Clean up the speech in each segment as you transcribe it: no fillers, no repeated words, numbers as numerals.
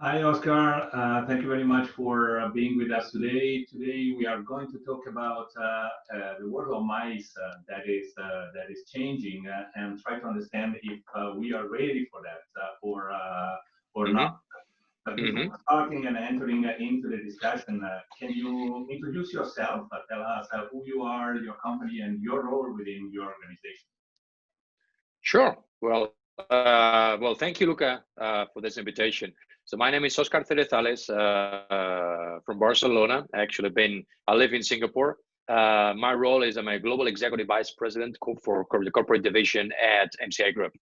Hi, Oscar. Thank you very much for being with us today. Today we are going to talk about the world of mice that is changing and try to understand if we are ready for that or not. Mm-hmm. But Mm-hmm. before starting and entering into the discussion, can you introduce yourself? Tell us who you are, your company, and your role within your organization. Sure. Well, thank you, Luca, for this invitation. So my name is Oscar Cerezales from Barcelona. I live in Singapore. My role is I'm a global executive vice president for the corporate division at MCI Group.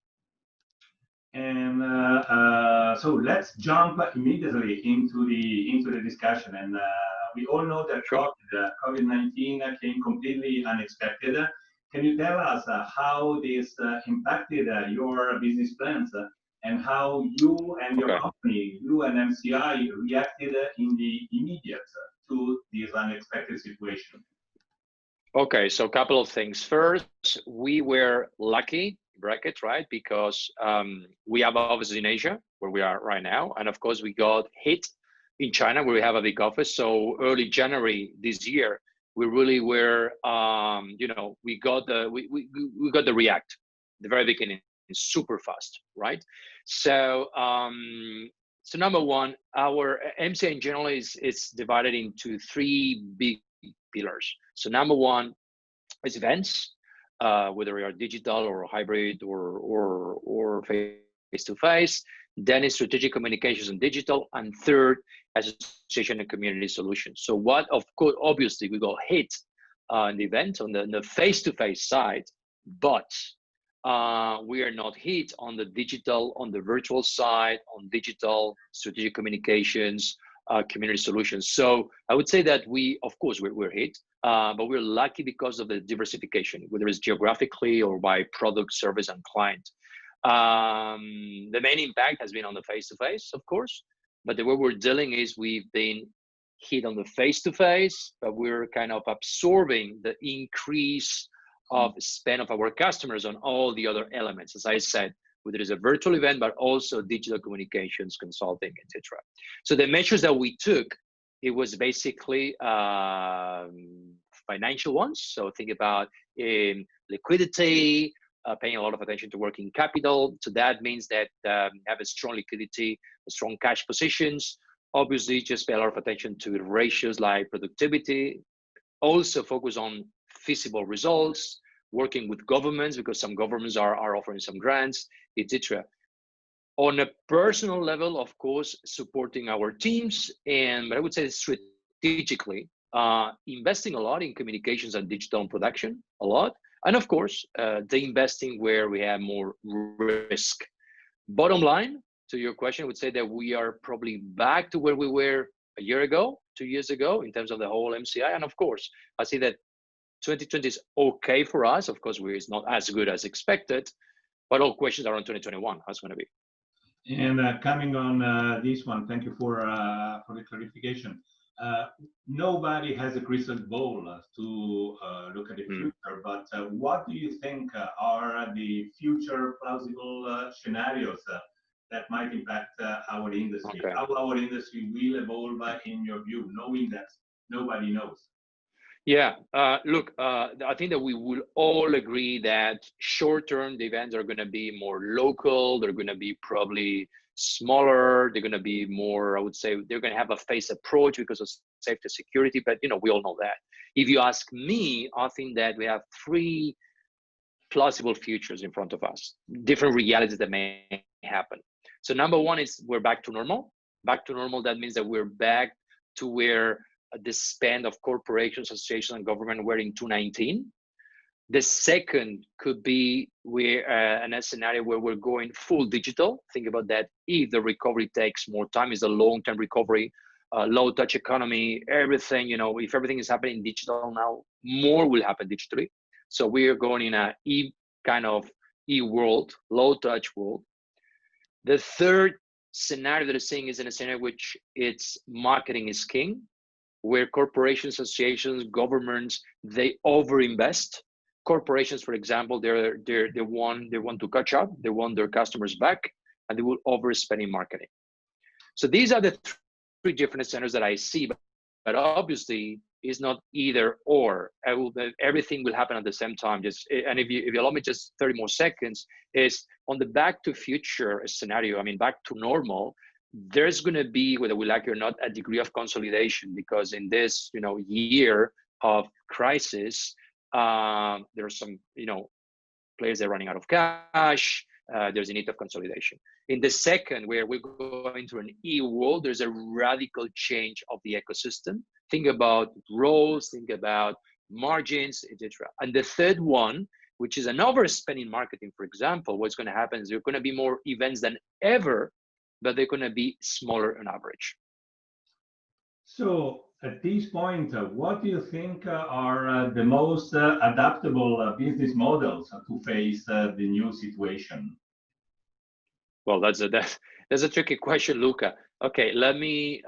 And so let's jump immediately into the discussion. And we all know that Sure. COVID-19 came completely unexpected. Can you tell us how this impacted your business plans and how you and your Okay. company, you and MCI, reacted in the immediate to this unexpected situation? Okay, so a couple of things. First, we were lucky, bracket, right? Because we have offices in Asia, where we are right now. And of course, we got hit in China, where we have a big office. So early January this year, we really were, we got the react, the very beginning, super fast, right? So, so number one, our MCA in general is divided into three big pillars. So number one is events, whether they are digital or hybrid or face to face. Then is strategic communications and digital, and third, association and community solutions. So what, of course, obviously we got hit in the event on the face to face side, but we are not hit on the digital, on the virtual side, on digital strategic communications, community solutions. So I would say that of course, we're hit, but we're lucky because of the diversification, whether it's geographically or by product, service, and client. The main impact has been on the face-to-face, of course, but the way we're dealing is we've been hit on the face-to-face, but we're kind of absorbing the increase of spend of our customers on all the other elements, as I said, whether it's a virtual event, but also digital communications, consulting, etc. So the measures that we took, it was basically financial ones. So think about liquidity, paying a lot of attention to working capital. So that means that have a strong liquidity, strong cash positions. Obviously, just pay a lot of attention to ratios like productivity. Also focus on feasible results, working with governments, because some governments are offering some grants, etc. On a personal level, of course, supporting our teams, but I would say strategically, investing a lot in communications and digital production, a lot. And of course, the investing where we have more risk. Bottom line, to your question, I would say that we are probably back to where we were a year ago, 2 years ago, in terms of the whole MCI. And of course, I see that 2020 is okay for us. Of course, it's not as good as expected, but all questions are on 2021. How it's going to be. And coming on this one, thank you for the clarification. Nobody has a crystal ball to look at the future, but what do you think are the future plausible scenarios that might impact our industry? Okay. How our industry will evolve in your view, knowing that nobody knows? Yeah, look, I think that we will all agree that short-term, the events are going to be more local. They're going to be probably smaller. They're going to be more, I would say, they're going to have a phased approach because of safety and security. But, we all know that. If you ask me, I think that we have three plausible futures in front of us, different realities that may happen. So number one is we're back to normal. Back to normal, that means that we're back to where the spend of corporations, associations, and government were in 2019. The second could be in a scenario where we're going full digital. Think about that. If the recovery takes more time, is a long-term recovery, low touch economy, everything, if everything is happening digital now, more will happen digitally. So we are going in a e-world, low touch world. The third scenario that I'm seeing is in a scenario which it's marketing is king, where corporations, associations, governments, they overinvest. Corporations, for example, they want to catch up, they want their customers back, and they will overspend in marketing. So these are the three different scenarios that I see, but obviously it's not either or. Everything will happen at the same time. And if you allow me just 30 more seconds, is on the back to future scenario, I mean, back to normal, there's going to be, whether we like it or not, a degree of consolidation, because in this, year of crisis, there's some, players that are running out of cash. There's a need of consolidation. In the second, where we're going to an e-world, there's a radical change of the ecosystem. Think about roles, think about margins, etc. And the third one, which is an overspending marketing, for example, what's going to happen is there are going to be more events than ever, but they're going to be smaller on average. So at this point, what do you think are the most adaptable business models to face the new situation? Well, that's a tricky question, Luca. Okay, let me.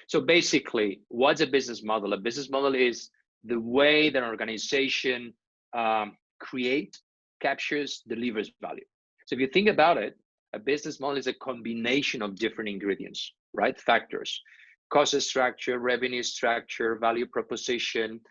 So basically, what's a business model? A business model is the way that an organization creates, captures, delivers value. So if you think about it, a business model is a combination of different ingredients, right? Factors: cost structure, revenue structure, value proposition,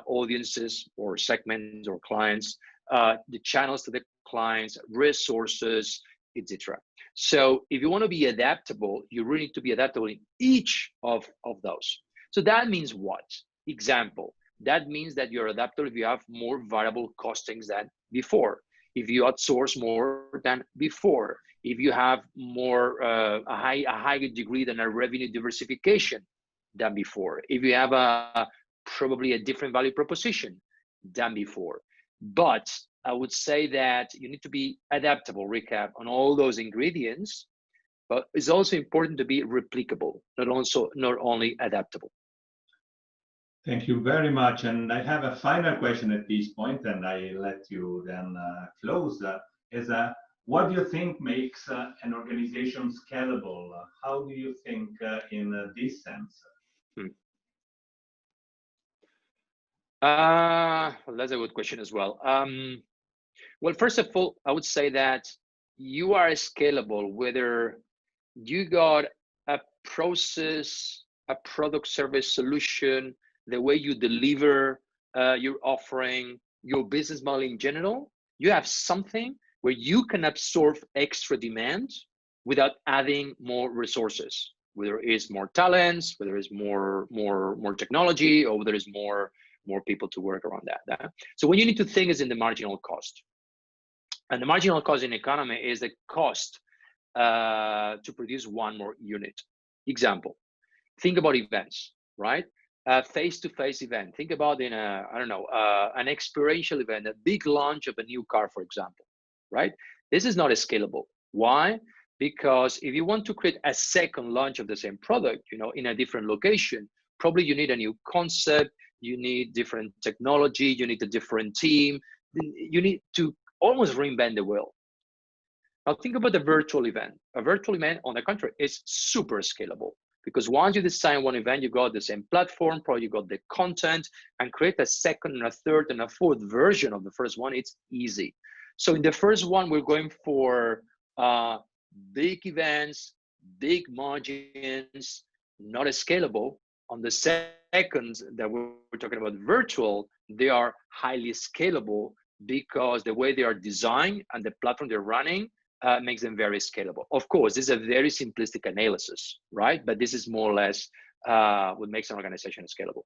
audiences or segments or clients, the channels to the clients, resources, etc. So if you want to be adaptable, you really need to be adaptable in each of those. So that means what? Example, that means that you're adaptable if you have more variable costings than before, if you outsource more than before, if you have more a higher degree than a revenue diversification than before, if you have probably a different value proposition than before. But I would say that you need to be adaptable, recap, on all those ingredients, but it's also important to be replicable, not only adaptable. Thank you very much. And I have a final question at this point, and I let you then close. What do you think makes an organization scalable? How do you think in this sense? Well, that's a good question as well. Well, first of all, I would say that you are scalable whether you got a process, a product, service, solution, the way you deliver your offering, your business model in general. You have something where you can absorb extra demand without adding more resources, whether it's more talents, whether it's more technology, or whether it's more people to work around that. So what you need to think is in the marginal cost. And the marginal cost in economy is the cost to produce one more unit. Example, think about events, right? Face-to-face event. Think about in an experiential event, a big launch of a new car, for example, right? This is not scalable. Why? Because if you want to create a second launch of the same product, in a different location, probably you need a new concept, you need different technology, you need a different team, you need to almost reinvent the wheel. Now think about the virtual event. A virtual event, on the contrary, is super scalable, because once you design one event, you got the same platform, probably you got the content, and create a second and a third and a fourth version of the first one, it's easy. So in the first one, we're going for big events, big margins, not scalable. On the second that we're talking about virtual, they are highly scalable because the way they are designed and the platform they're running makes them very scalable. Of course, this is a very simplistic analysis, right? But this is more or less what makes an organization scalable.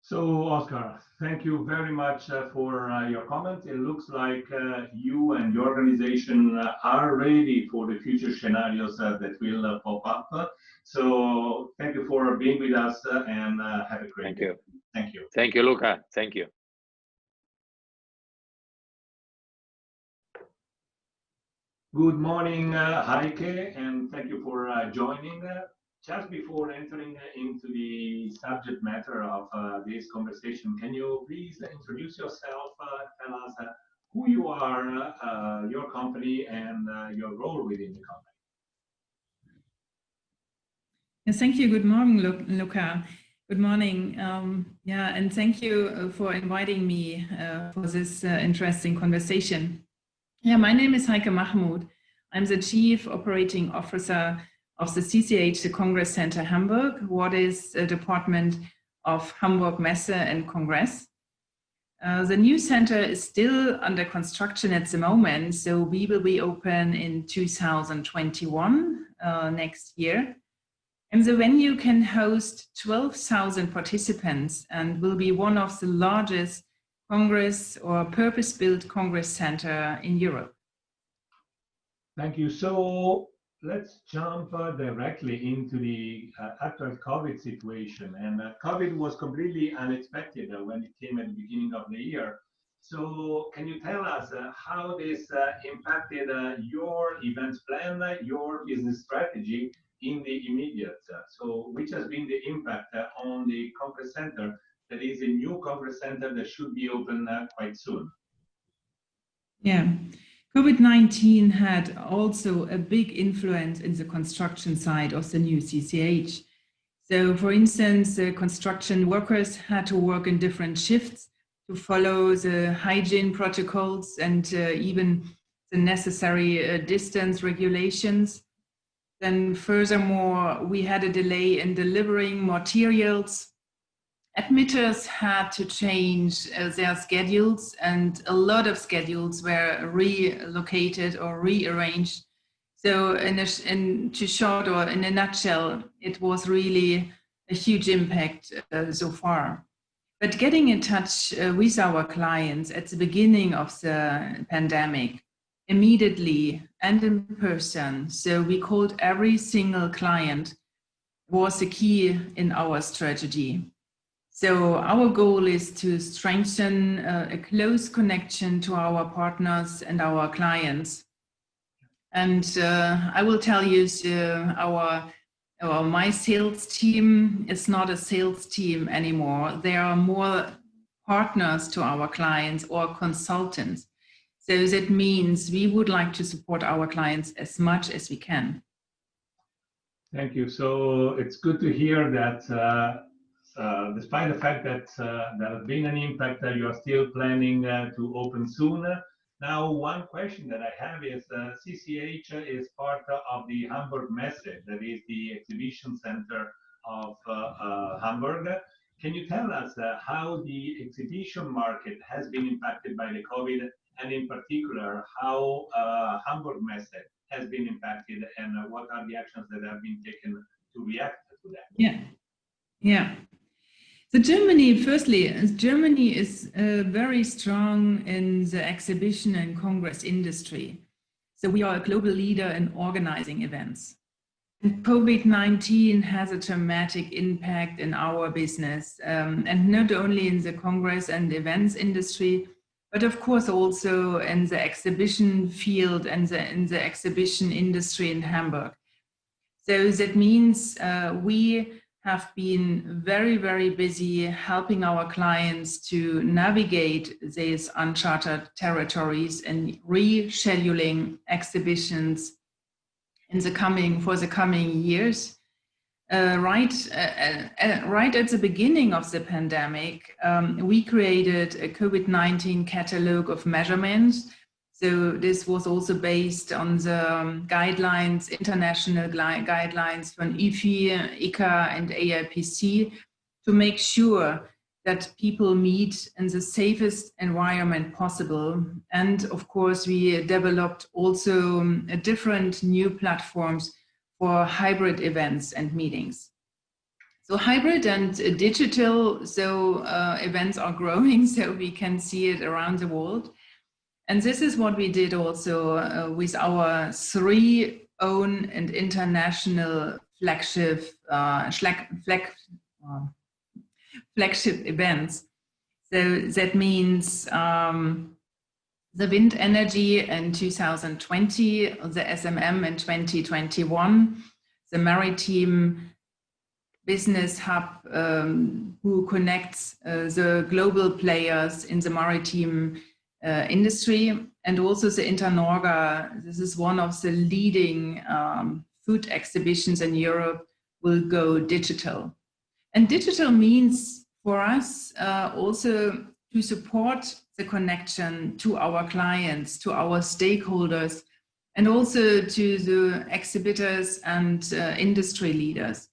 So, Oscar, thank you very much for your comments. It looks like you and your organization are ready for the future scenarios that will pop up. So, thank you for being with us and have a great day. Thank you. Thank you, Luca. Thank you. Good morning, Heike, and thank you for joining. Just before entering into the subject matter of this conversation, can you please introduce yourself, tell us who you are, your company, and your role within the company? Yes, thank you. Good morning, Luca. Good morning. And thank you for inviting me for this interesting conversation. Yeah, my name is Heike Mahmoud. I'm the Chief Operating Officer of the CCH, the Congress Center Hamburg, what is a department of Hamburg Messe and Congress. The new center is still under construction at the moment, so we will be open in 2021, next year. And the venue can host 12,000 participants and will be one of the largest Congress or purpose-built Congress center in Europe. Thank you. So let's jump directly into the actual COVID situation. And COVID was completely unexpected when it came at the beginning of the year. So can you tell us how this impacted your events plan, your business strategy in the immediate? So which has been the impact on the Congress Center? That is a new Congress Center that should be open quite soon. Yeah. COVID-19 had also a big influence in the construction side of the new CCH. So, for instance, the construction workers had to work in different shifts to follow the hygiene protocols and even the necessary distance regulations. Then furthermore, we had a delay in delivering materials. Admitters had to change their schedules, and a lot of schedules were relocated or rearranged. So in a nutshell, it was really a huge impact so far. But getting in touch with our clients at the beginning of the pandemic, immediately and in person, so we called every single client, was the key in our strategy. So our goal is to strengthen a close connection to our partners and our clients. And I will tell you, my sales team is not a sales team anymore. There are more partners to our clients or consultants. So that means we would like to support our clients as much as we can. Thank you. So it's good to hear that despite the fact that there has been an impact, you are still planning to open soon. Now, one question that I have is CCH is part of the Hamburg Messe, that is the exhibition center of Hamburg. Can you tell us how the exhibition market has been impacted by the COVID, and in particular, how Hamburg Messe has been impacted, and what are the actions that have been taken to react to that? Yeah. So Germany is very strong in the exhibition and congress industry. So we are a global leader in organizing events. And COVID-19 has a dramatic impact in our business, and not only in the congress and events industry, but of course also in the exhibition field and in the exhibition industry in Hamburg. So that means we have been very, very busy helping our clients to navigate these uncharted territories and rescheduling exhibitions for the coming years. Right at the beginning of the pandemic, we created a COVID-19 catalog of measurements. So this was also based on the guidelines, international guidelines from IFI, ICA, and AIPC, to make sure that people meet in the safest environment possible. And of course, we developed also different new platforms for hybrid events and meetings. So hybrid and digital, events are growing, so we can see it around the world. And this is what we did also with our 3 own and international flagship events. So that means the wind energy in 2020, the SMM in 2021, the maritime business hub who connects the global players in the maritime industry, and also the Internorga. This is one of the leading food exhibitions in Europe, will go digital. And digital means for us also to support the connection to our clients, to our stakeholders and also to the exhibitors and industry leaders.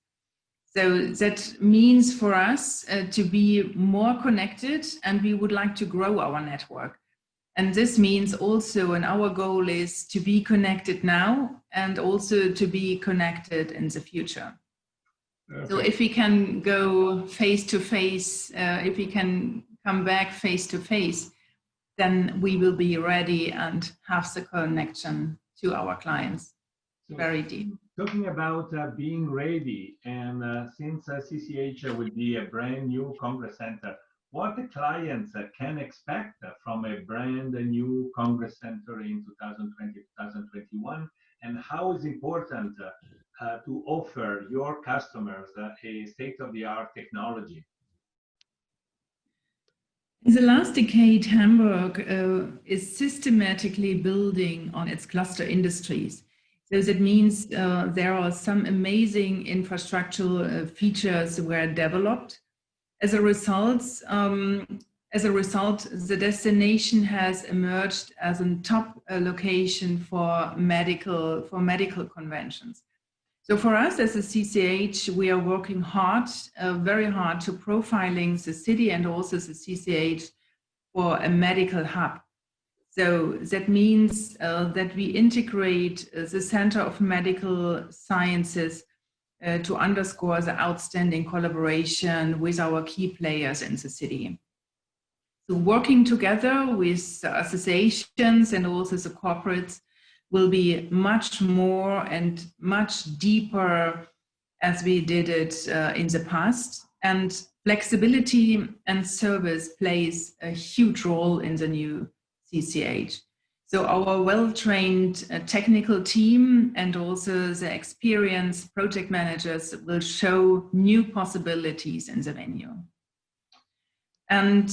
So that means for us to be more connected, and we would like to grow our network. And this means also, and our goal is to be connected now and also to be connected in the future. Okay. So if we can go face to face, if we can come back face to face, then we will be ready and have the connection to our clients very deep. Talking about being ready, and since CCH will be a brand new Congress Center, what the clients can expect from a brand new Congress Center in 2020-2021, and how is important to offer your customers a state-of-the-art technology? In the last decade, Hamburg is systematically building on its cluster industries. So that means there are some amazing infrastructural features were developed. As a result, the destination has emerged as a top location for medical conventions. So for us as a CCH, we are working hard, very hard, to profiling the city and also the CCH for a medical hub. So that means that we integrate the Center of Medical Sciences to underscore the outstanding collaboration with our key players in the city. So working together with the associations and also the corporates will be much more and much deeper as we did it in the past. And flexibility and service plays a huge role in the new CCH. So our well-trained technical team and also the experienced project managers will show new possibilities in the venue. And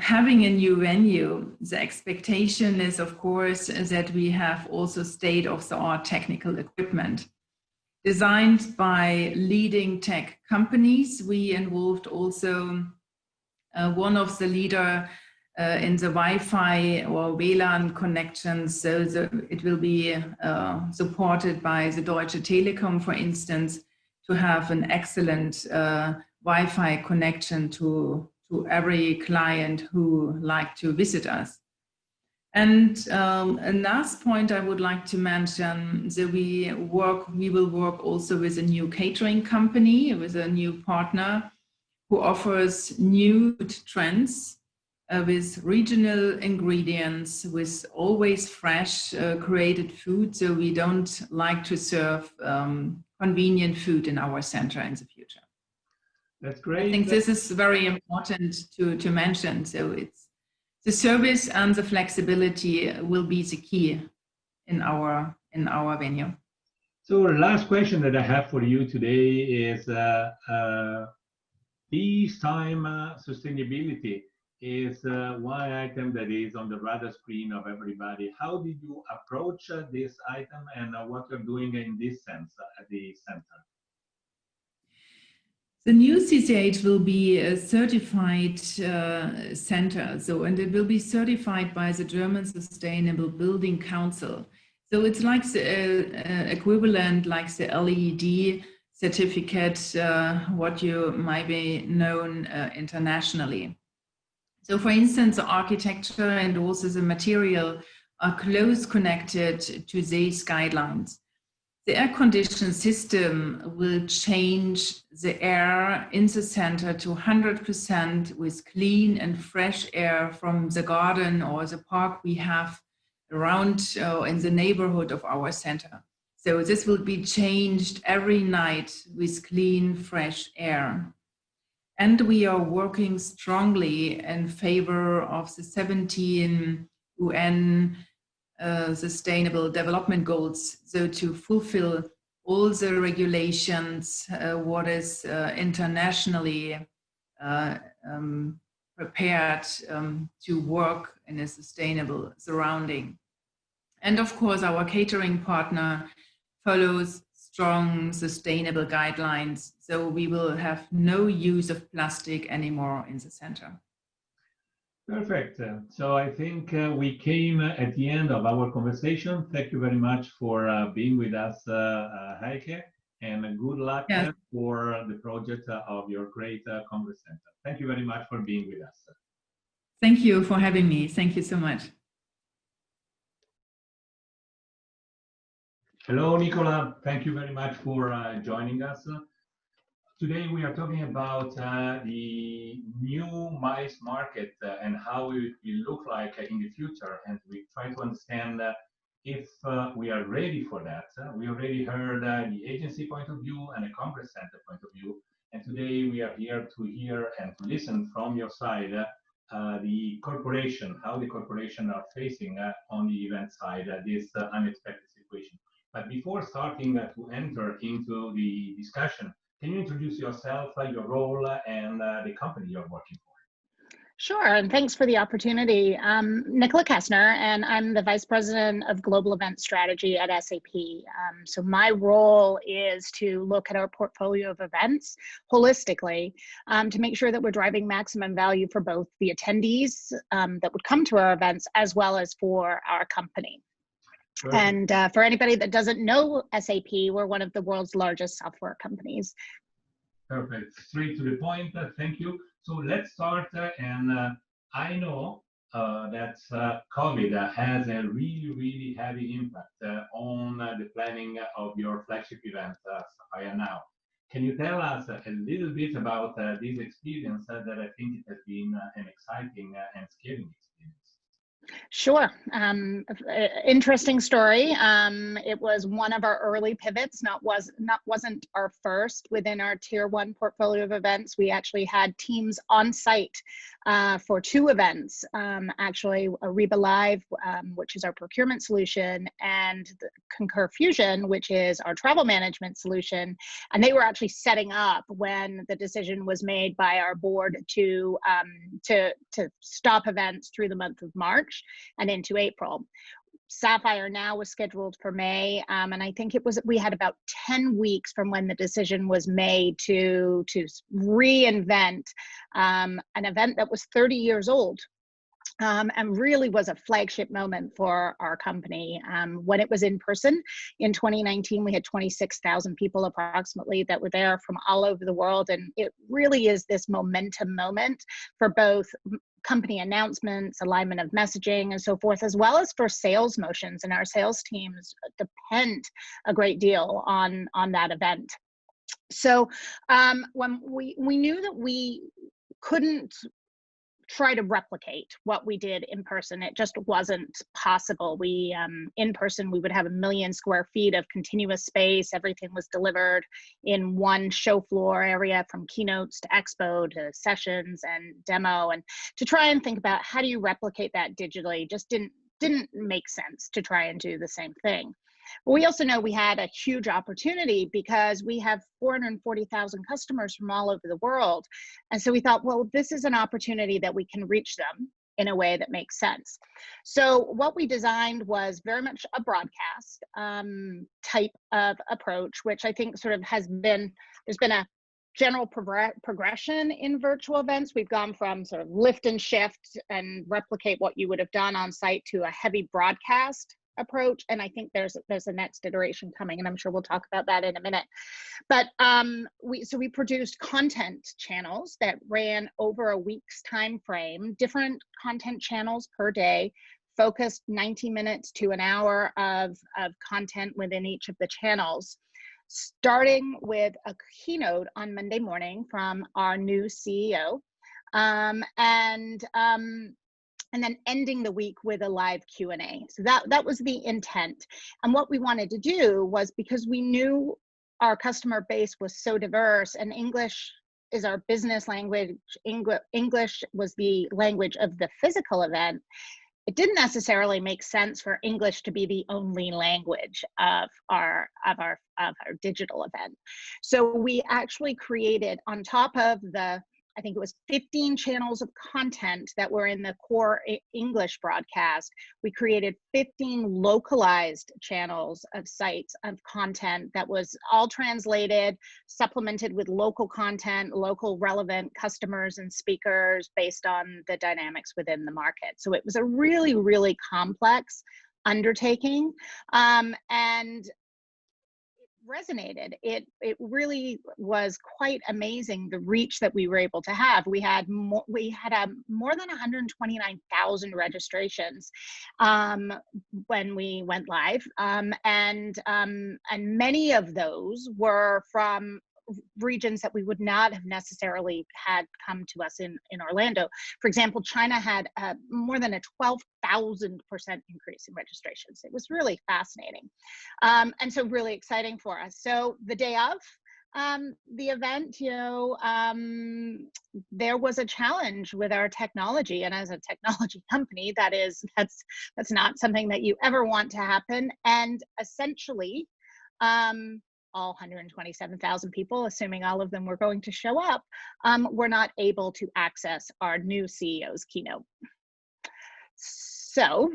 having a new venue, the expectation is, of course, that we have also state-of-the-art technical equipment. Designed by leading tech companies, we involved also one of the leader in the Wi-Fi or WLAN connections, so it will be supported by the Deutsche Telekom, for instance, to have an excellent Wi-Fi connection to every client who like to visit us. And a last point I would like to mention, that we will work also with a new catering company, with a new partner who offers new trends with regional ingredients, with always fresh created food. So we don't like to serve convenient food in our center in the future. That's great. I think this is very important to mention. So it's the service and the flexibility will be the key in our venue. So last question that I have for you today is peacetime sustainability is one item that is on the radar screen of everybody. How did you approach this item, and what you're doing in this sense at the center? The new CCH will be a certified center, and it will be certified by the German Sustainable Building Council. So it's like the equivalent, like the LED certificate, what you might be known internationally. So for instance, the architecture and also the material are close connected to these guidelines. The air conditioning system will change the air in the center to 100% with clean and fresh air from the garden or the park we have around in the neighborhood of our center. So this will be changed every night with clean, fresh air. And we are working strongly in favor of the 17 UN Sustainable Development Goals, so to fulfill all the regulations, what is internationally prepared to work in a sustainable surrounding. And of course, our catering partner follows strong sustainable guidelines, so we will have no use of plastic anymore in the center. Perfect. So I think we came at the end of our conversation. Thank you very much for being with us, Heike, and good luck Yes. for the project of your great Congress Center. Thank you very much for being with us. Thank you for having me. Thank you so much. Hello, Nicola. Thank you very much for joining us. Today we are talking about the new mice market and how it will look like in the future, and we try to understand if we are ready for that. We already heard the agency point of view and the Congress Center point of view, and today we are here to hear and to listen from your side the corporation, how the corporation are facing on the event side this unexpected situation. But before starting to enter into the discussion, can you introduce yourself, your role, and the company you're working for? Sure, and thanks for the opportunity. I'm Nicola Kastner, and I'm the Vice President of Global Event Strategy at SAP. So my role is to look at our portfolio of events holistically to make sure that we're driving maximum value for both the attendees that would come to our events as well as for our company. Perfect. And for anybody that doesn't know SAP, we're one of the world's largest software companies. Perfect. Straight to the point. Thank you. So let's start. I know that COVID has a really heavy impact on the planning of your flagship event, Sapphire Now. Can you tell us a little bit about this experience that I think it has been an exciting and scaling experience? Sure. Interesting story. It was one of our early pivots, wasn't our first within our tier 1 portfolio of events. We actually had teams on site for 2 events, actually Ariba Live, which is our procurement solution, and the Concur Fusion, which is our travel management solution. And they were actually setting up when the decision was made by our board to stop events through the month of March and into April. Sapphire Now was scheduled for May, and I think we had about 10 weeks from when the decision was made to reinvent an event that was 30 years old. And really was a flagship moment for our company. When it was in person in 2019, we had 26,000 people approximately that were there from all over the world. And it really is this momentum moment for both company announcements, alignment of messaging and so forth, as well as for sales motions. And our sales teams depend a great deal on that event. So when we knew that we couldn't try to replicate what we did in person. It just wasn't possible. We, in person, we would have 1 million square feet of continuous space. Everything was delivered in one show floor area, from keynotes to expo to sessions and demo. And to try and think about how do you replicate that digitally just didn't make sense to try and do the same thing. We also know we had a huge opportunity because we have 440,000 customers from all over the world. And so we thought, well, this is an opportunity that we can reach them in a way that makes sense. So what we designed was very much a broadcast type of approach, which I think sort of there's been a general progression in virtual events. We've gone from sort of lift and shift and replicate what you would have done on site to a heavy broadcast approach, and I think there's a next iteration coming, and I'm sure we'll talk about that in a minute. But we produced content channels that ran over a week's time frame, different content channels per day, focused 90 minutes to an hour of content within each of the channels, starting with a keynote on Monday morning from our new CEO, and then ending the week with a live Q&A. So that was the intent. And what we wanted to do was, because we knew our customer base was so diverse and English is our business language, English was the language of the physical event, it didn't necessarily make sense for English to be the only language of our digital event. So we actually created, on top of the I think it was 15 channels of content that were in the core English broadcast. We created 15 localized channels of sites of content that was all translated, supplemented with local content, local relevant customers and speakers based on the dynamics within the market. So it was a really, really complex undertaking, and resonated. It really was quite amazing, the reach that we were able to have. We had more than 129,000 registrations when we went live, and many of those were from regions that we would not have necessarily had come to us in Orlando. For example, China had more than a 12,000% increase in registrations. It was really fascinating, and so really exciting for us. So the day of the event, there was a challenge with our technology, and as a technology company, that's not something that you ever want to happen. And essentially, all 127,000 people, assuming all of them were going to show up, were not able to access our new CEO's keynote. So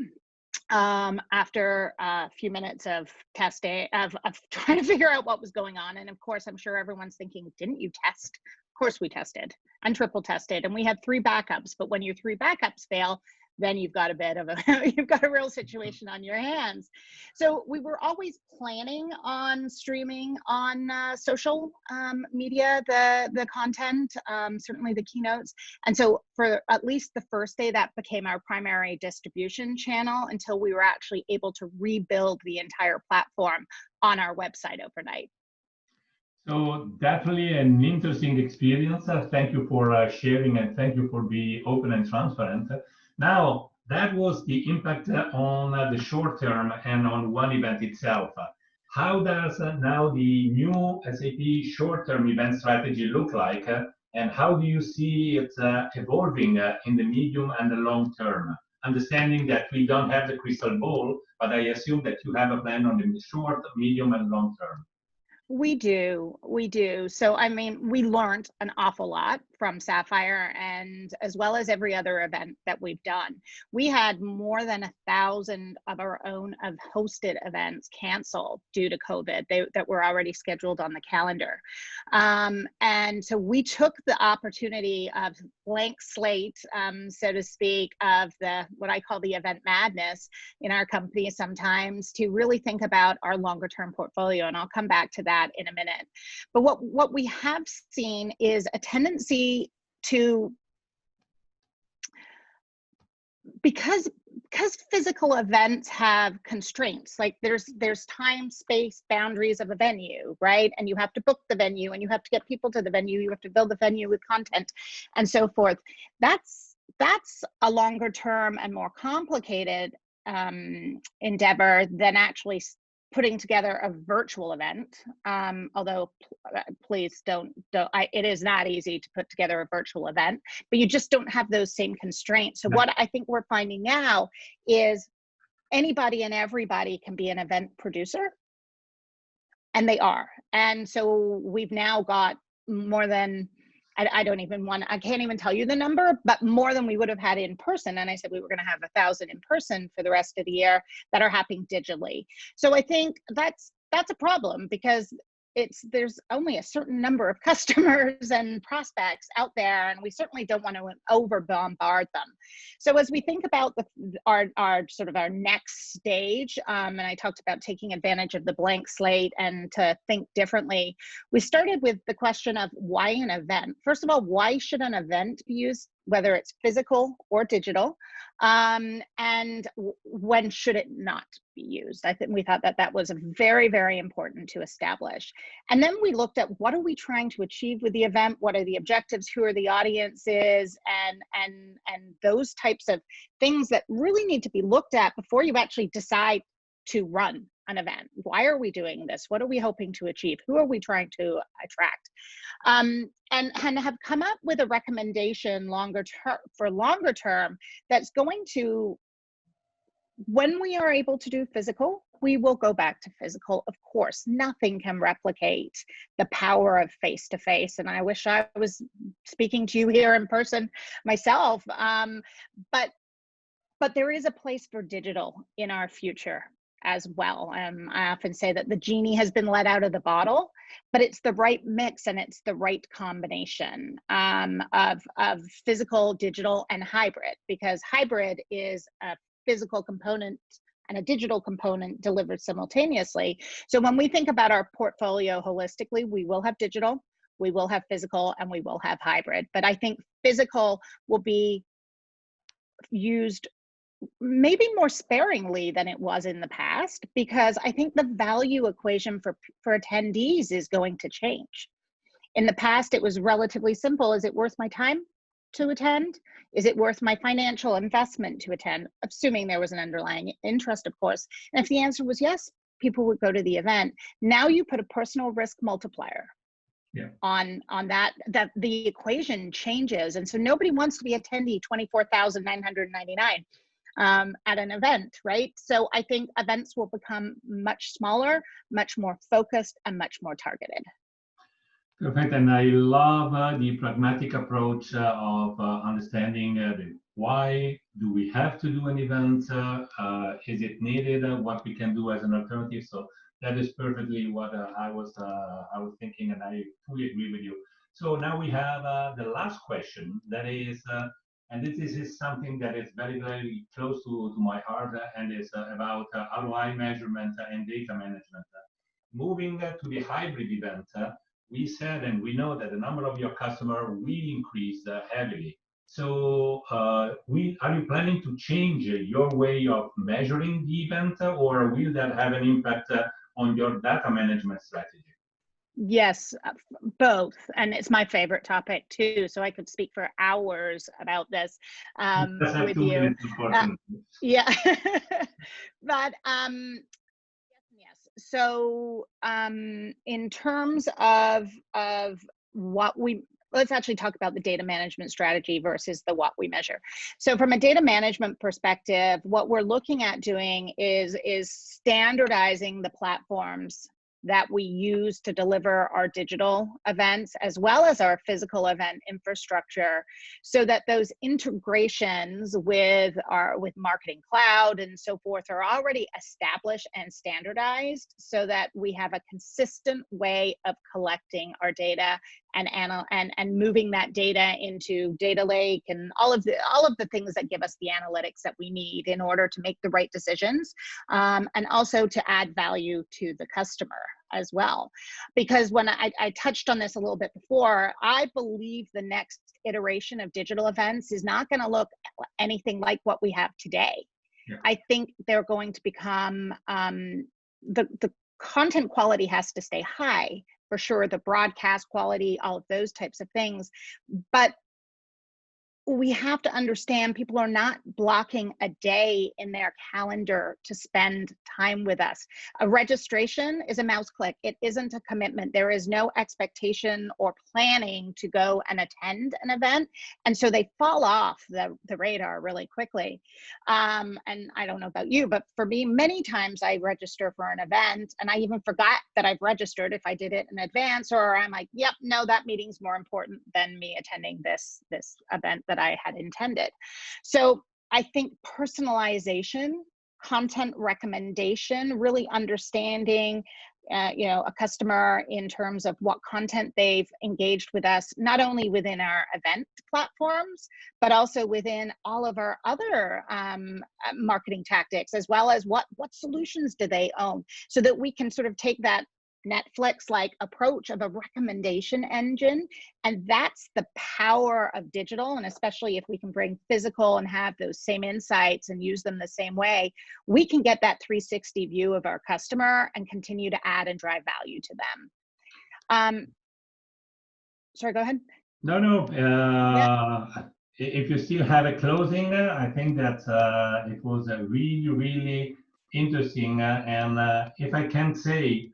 after a few minutes of testing, of trying to figure out what was going on, and of course, I'm sure everyone's thinking, didn't you test? Of course we tested and triple tested, and we had 3 backups, but when your 3 backups fail, then you've got a bit of you've got a real situation on your hands. So we were always planning on streaming on social media, the content, certainly the keynotes. And so for at least the first day, that became our primary distribution channel until we were actually able to rebuild the entire platform on our website overnight. So definitely an interesting experience. Thank you for sharing, and thank you for being open and transparent. Now, that was the impact on the short term and on one event itself. How does now the new SAP short-term event strategy look like, and how do you see it evolving in the medium and the long term? Understanding that we don't have the crystal ball, but I assume that you have a plan on the short, medium, and long term. We do. So, I mean, we learned an awful lot from Sapphire, and as well as every other event that we've done. We had more than 1,000 of our own hosted events canceled due to COVID that were already scheduled on the calendar. And so we took the opportunity of blank slate, so to speak, of what I call the event madness in our company sometimes, to really think about our longer term portfolio. And I'll come back to that in a minute. But what we have seen is a tendency to, because physical events have constraints, like there's time, space, boundaries of a venue, right? And you have to book the venue, and you have to get people to the venue, you have to build the venue with content and so forth. That's a longer term and more complicated endeavor than actually putting together a virtual event, although please don't, it is not easy to put together a virtual event, but you just don't have those same constraints. So what I think we're finding now is anybody and everybody can be an event producer, and they are. And so we've now got more than, I can't even tell you the number, but more than we would have had in person. And I said we were going to have 1,000 in person for the rest of the year that are happening digitally. So I think that's a problem, because there's only a certain number of customers and prospects out there, and we certainly don't want to over bombard them. So as we think about our next stage, and I talked about taking advantage of the blank slate and to think differently, we started with the question of why an event. First of all, why should an event be used, whether it's physical or digital, and when should it not be used? I think we thought that was very, very important to establish. And then we looked at what are we trying to achieve with the event? What are the objectives? Who are the audiences? And those types of things that really need to be looked at before you actually decide to run an event. Why are we doing this? What are we hoping to achieve? Who are we trying to attract? And have come up with a recommendation for longer term that's going to, when we are able to do physical we will go back to physical. Of course, nothing can replicate the power of face-to-face. And I wish I was speaking to you here in person myself. But there is a place for digital in our future as well. I often say that the genie has been let out of the bottle, but it's the right mix and it's the right combination of physical, digital, and hybrid, because hybrid is a physical component and a digital component delivered simultaneously. So when we think about our portfolio holistically, we will have digital, we will have physical, and we will have hybrid. But I think physical will be used maybe more sparingly than it was in the past, because I think the value equation for attendees is going to change. In the past, it was relatively simple. Is it worth my time to attend? Is it worth my financial investment to attend? Assuming there was an underlying interest, of course. And if the answer was yes, people would go to the event. Now you put a personal risk multiplier on that the equation changes. And so nobody wants to be attendee 24,999. At an event, right? So I think events will become much smaller, much more focused, and much more targeted. Perfect, and I love the pragmatic approach of understanding why do we have to do an event, is it needed, what we can do as an alternative. So that is perfectly what I was thinking, and I fully agree with you. So now we have the last question, that is, and this is something that is very, very close to my heart, and is about ROI measurement and data management. Moving to the hybrid event, we said, and we know that the number of your customers will increase heavily. So are you planning to change your way of measuring the event, or will that have an impact on your data management strategy? Yes, both. And it's my favorite topic too. So I could speak for hours about this with you. Yeah. But yes. So in terms of what let's actually talk about the data management strategy versus the what we measure. So from a data management perspective, what we're looking at doing is standardizing the platforms that we use to deliver our digital events as well as our physical event infrastructure, so that those integrations with Marketing Cloud and so forth are already established and standardized, so that we have a consistent way of collecting our data and moving that data into data lake and all of the things that give us the analytics that we need in order to make the right decisions, and also to add value to the customer as well. Because when I touched on this a little bit before, I believe the next iteration of digital events is not going to look anything like what we have today. Yeah. I think they're going to become, the content quality has to stay high, for sure, the broadcast quality, all of those types of things. But we have to understand people are not blocking a day in their calendar to spend time with us. A registration is a mouse click. It isn't a commitment. There is no expectation or planning to go and attend an event. And so they fall off the radar really quickly. And I don't know about you, but for me, many times I register for an event and I even forgot that I've registered if I did it in advance, or I'm like, yep, no, that meeting's more important than me attending this event that I had intended. So I think personalization, content recommendation, really understanding a customer in terms of what content they've engaged with us, not only within our event platforms, but also within all of our other marketing tactics, as well as what solutions do they own, so that we can sort of take that Netflix-like approach of a recommendation engine. And that's the power of digital. And especially if we can bring physical and have those same insights and use them the same way, we can get that 360 view of our customer and continue to add and drive value to them. Sorry, go ahead. No. Yeah. If you still have a closing, I think that it was a really, really interesting. And if I can say,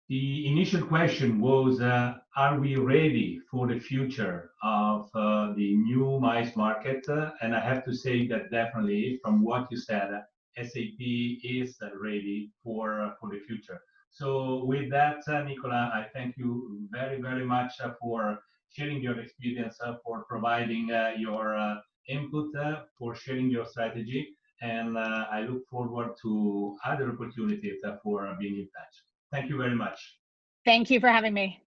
the initial question was, are we ready for the future of the new mice market? And I have to say that definitely, from what you said, SAP is ready for the future. So with that, Nicola, I thank you very, very much for sharing your experience, for providing your input, for sharing your strategy. And I look forward to other opportunities for being in touch. Thank you very much. Thank you for having me.